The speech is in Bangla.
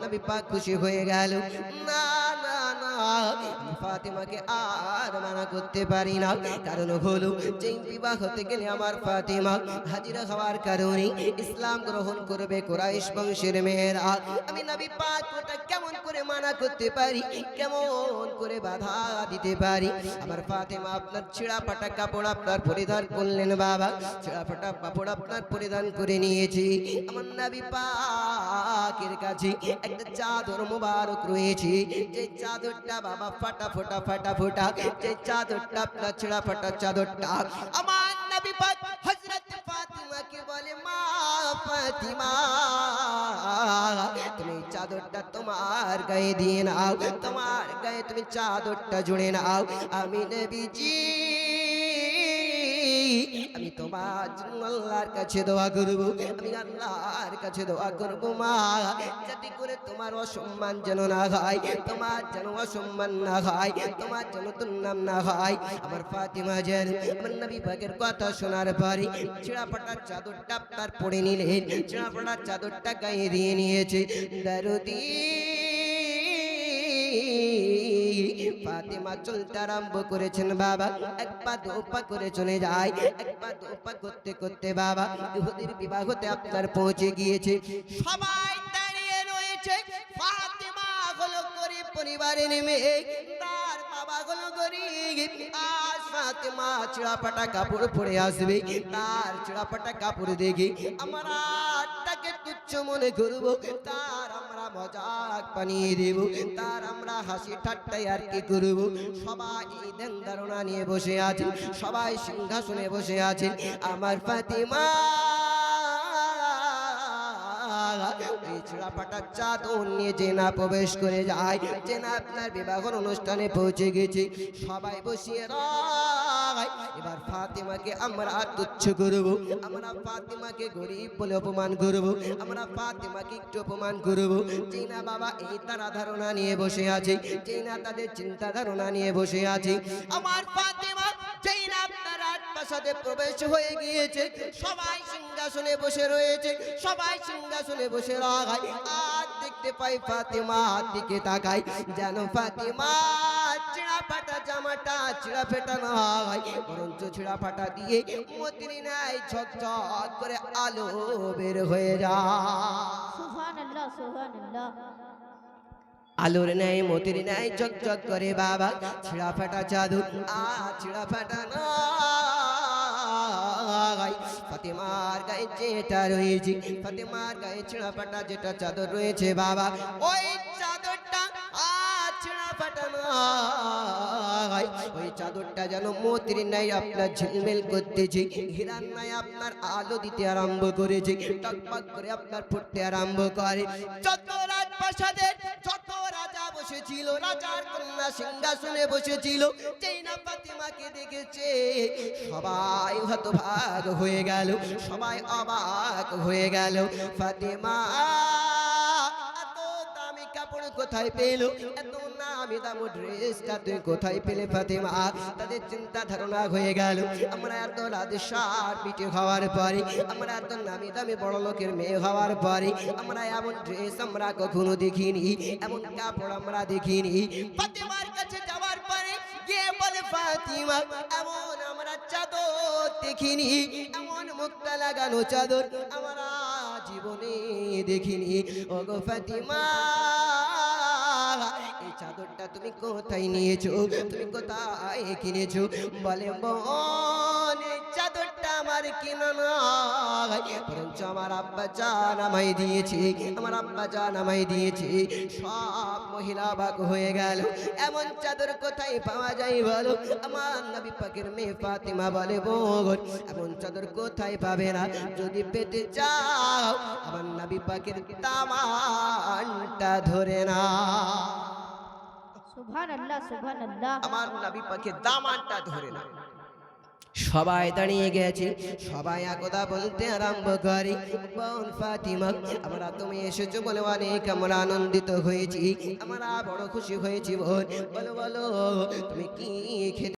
নবী পাক খুশি হয়ে গেল। না না না, ফাতিমাকে আর মানা করতে পারি না। কারণ হলো যে বিবাহ হতে গেলে আমার ফাতিমা হাজিরা হওয়ার কারণে ইসলাম গ্রহণ করবে কুরাইশ বংশের মেয়েরা। আমি নবী পাক ওটা কেমন করে মানা করতে পারি, কেমন করে বাধা দিতে পারি? আমার ফাতিমা আপনার ছেঁড়া ফাটা কাপড় আপনার পরিধান করলেন বাবা, ছেঁড়া ফাটা কাপড় আপনার পরিধান করে নিয়েছি। আমার নবী পাকের কাছে একটা চাদর মোবারক রয়েছে, যে চাদরটা বাবা ফাটা ফোটা ফাটা ফোটা, যে চাদরটা আপনার ছেঁড়া ফাটা চাদরটা আমার নবী পাক হযরত ফাতিমাকে বলে, মা ফাতিমা তুমি চাদরটা তোমার গায়ে দিয়ে নাও, তোমার গায়ে তুমি চাদরটা জুড়ে নাও। আমি নবীজি আমি তোমার জন্য আল্লাহর কাছে দোয়া করব, আমি আল্লাহর কাছে দোয়া করব মা, যাতে করে তোমার অসম্মান যেন না হয়, তোমার যেন অসম্মান না হয়, তোমার যেন দুর্নাম না হয়। আমার ফাতিমা যেন আমার নবী পাকের কথা শোনার পরে ছেঁড়া ফাটা চাদরটা আপনার পরে নিলেন, ছেঁড়া ফাটা চাদরটা গায়ে দিয়ে নিয়েছে। দরদি ফাতিমা চলতে আরম্ভ করেছেন বাবা, এক পা দু পা করে চলে যায়, এক পা দু পা করতে করতে বাবা ইহুদির বিবাহতে আপনার পৌঁছে গিয়েছে। সবাই দাঁড়িয়ে রয়েছে। ফাতিমা হলো গরিব পরিবারের মেয়ে, তার বাবা হলো গরিব। আজ ফাতিমা ছেঁড়া ফাটা কাপড় পরে আসবে, তার ছেঁড়া ফাটা কাপড় দেখে আমরা তাকে তুচ্ছ মনে করবো, তার আমরা মজাক বানিয়ে দেব, তার আমরা হাসি ঠাট্টাই আর কি করবো। সবাই দেন ধারণা নিয়ে বসে আছে, সবাই সিংহাসনে বসে আছে। আমার ফাতিমা ছেঁড়া ফাটা চাদর নিয়ে জেনা প্রবেশ করে যায়, জেনা আপনার বিবাহের অনুষ্ঠানে পৌঁছে গেছে। সবাই বসিয়ে রায়। এবার ফাতিমাকে আমরা তুচ্ছ করবো, আমরা ফাতিমাকে গরিব বলে অপমান করবো, আমরা ফাতিমাকে একটু অপমান করবো। জেনা বাবা এই তারা ধারণা নিয়ে বসে আছে, জেনা তাদের চিন্তা ধারণা নিয়ে বসে আছে। আমার ফাতিমা জেনা আপনার রাজপ্রাসাদে প্রবেশ হয়ে গিয়েছে, সবাই সিংহাসনে বসে রয়েছে, সবাই সিংহাসনে বসে রাখায়। আর দেখতে পাই ফাতিমা দিকে তাকাই, যেন ফাতিমা ছেঁড়া ফাটা জামাটা ছেঁড়া ফেটা না হয়, বরঞ্চ ছেঁড়া ফাটা দিয়ে মতির নাই ঝকঝক করে আলো বের হয়ে যায়। সুবহানাল্লাহ সুবহানাল্লাহ। আলোর ন্যায় মতির ন্যায় চকচক করে বাবা ছেঁড়া ফাটা চাদর আর ছেঁড়া ফাটা নয়। ফাতিমার গায়ে যেটা রয়েছে, ফাতিমার গায়ে ছেঁড়া ফাটা যেটা চাদর রয়েছে বাবা, ওই চাদরটা আর ছেঁড়া ফাটা নয়। ওই চাদরটা যেন মতির ন্যায় আপনার ঝিলমিল করতেছে, হীরার ন্যায় আপনার আলো দিতে আরম্ভ করেছে, টকটক করে আপনার ফুটতে আরম্ভ করে। যত রাজপ্রাসাদের যত রাজা বসেছিল, রাজার কন্যা সিংহাসনে বসেছিল, যেই না ফাতিমাকে দেখেছে সবাই হতভাগ হয়ে গেল, সবাই অবাক হয়ে গেল। ফাতিমা এত দামি কাপড় কোথায় পেল, এত নামি দামি ড্রেসটা তুই কোথায় পেলে ফাতিমা? তাদের চিন্তা ধারণা হয়ে গেল, আমরা এত রাজসার পিঠে খাওয়ার পরে, আমরা এত নামি দামি বড় লোকের মেয়ে হওয়ার পরে, আমরা এমন ড্রেস আমরা কখনো দেখিনি, এমন কাপড় আমরা দেখিনি। ফাতিমার কাছে যাওয়ার পরে গিয়ে বলে, ফাতিমা এমন আমরা চাদর দেখিনি, এমন মুক্তা লাগানো চাদর আমরা জীবনে দেখিনি। ওগো ফাতিমা এই চাদরটা তুমি কোথায় নিয়েছো, তুমি কোথায় কিনেছো? বলে, বোন এই চাদরটা আমার কেনা নয়, বরঞ্চ আমার আব্বা জান আমায় দিয়েছে, আমার আব্বা জান আমায় দিয়েছে। সব মহিলা অবাক হয়ে গেল, এমন চাদর কোথায় পাওয়া যায় বলো? আমার নবী পাকের মেয়ে ফাতিমা বলে, বোন এমন চাদর কোথায় পাবে না, যদি পেতে চাও আমার নবী পাকের দামানটা ধরে না। সুবহানাল্লাহ সুবহানাল্লাহ। আমার নবী পাকের দামানটা ধরে না। সবাই দাঁড়িয়ে গেছে, সবাই একদা বলতে আরম্ভ করে, বোন ফাতিমা আমরা তুমি এসেছো বলে অনেক আমরা আনন্দিত হয়েছি, আমরা বড় খুশি হয়েছি বোন। বলো বলো তুমি কি খেতে